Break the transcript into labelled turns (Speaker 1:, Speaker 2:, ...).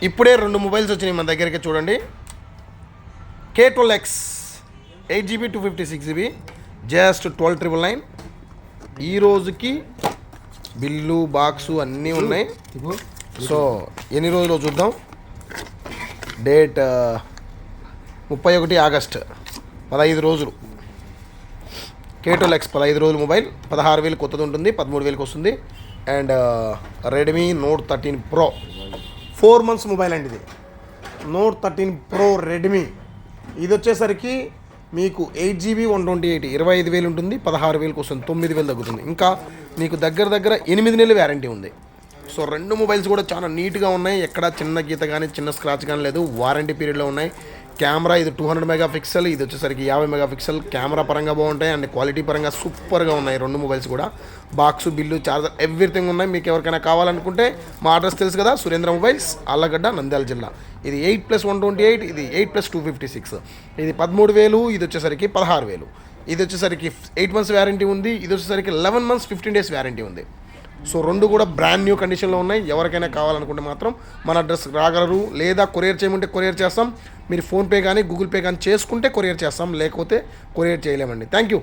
Speaker 1: ఇప్పుడే 2 మొబైల్స్ వచ్చినాయి మన దగ్గరికి చూడండి. K12X 8GB 256GB just 12,999. ఈ రోజుకి బిల్లు బాక్సు అన్నీ ఉన్నాయి. సో ఎన్ని రోజులు చూద్దాం. డేట్ 31 ఆగస్ట్, 15 రోజులు. K12X 15 రోజులు మొబైల్, 16,000 కొత్తది ఉంటుంది, 13,000 వస్తుంది. And Redmi note 13 pro 4 months mobile అండి ఇది. నోట్ 13 ప్రో రెడ్మీ ఇది వచ్చేసరికి మీకు 8GB 128 25,000 ఉంటుంది, 16,000 వస్తుంది, 9,000 తగ్గుతుంది. ఇంకా మీకు దగ్గర 8 నెలల వ్యారంటీ ఉంది. సో 2 మొబైల్స్ కూడా చాలా నీట్గా ఉన్నాయి. ఎక్కడ చిన్న గీత కానీ చిన్న స్క్రాచ్ కానీ లేదు. వారంటీ పీరియడ్లో ఉన్నాయి. కెమెరా ఇది 200 మెగాపిక్సెల్, ఇది వచ్చేసరికి 50 మెగాపిక్సెల్. కెమెరా పరంగా బాగుంటాయి అండ్ క్వాలిటీ పరంగా సూపర్గా ఉన్నాయి 2 మొబైల్స్ కూడా. బాక్సు, బిల్లు, చార్జర్ ఎవ్రీథింగ్ ఉన్నాయి. మీకు ఎవరికైనా కావాలనుకుంటే మా అడ్రస్ తెలుసు కదా, సురేంద్ర మొబైల్స్, ఆళ్ళగడ్డ, నంద్యాల జిల్లా. ఇది 8+128, ఇది 8+256. ఇది 13,000, ఇది వచ్చేసరికి 16,000. ఇది వచ్చేసరికి 8 months వ్యారంటీ ఉంది, ఇది వచ్చేసరికి 11 months 15 days వ్యారంటీ ఉంది. సో 2 కూడా బ్రాండ్ న్యూ కండిషన్లో ఉన్నాయి. ఎవరికైనా కావాలనుకుంటే మాత్రం మన అడ్రస్ రాగలరు, లేదా కొరియర్ చేయమంటే కొరియర్ చేస్తాం. మీరు ఫోన్పే కానీ గూగుల్ పే కానీ చేసుకుంటే కొరియర్ చేస్తాం, లేకపోతే కొరియర్ చేయలేమండి. Thank you.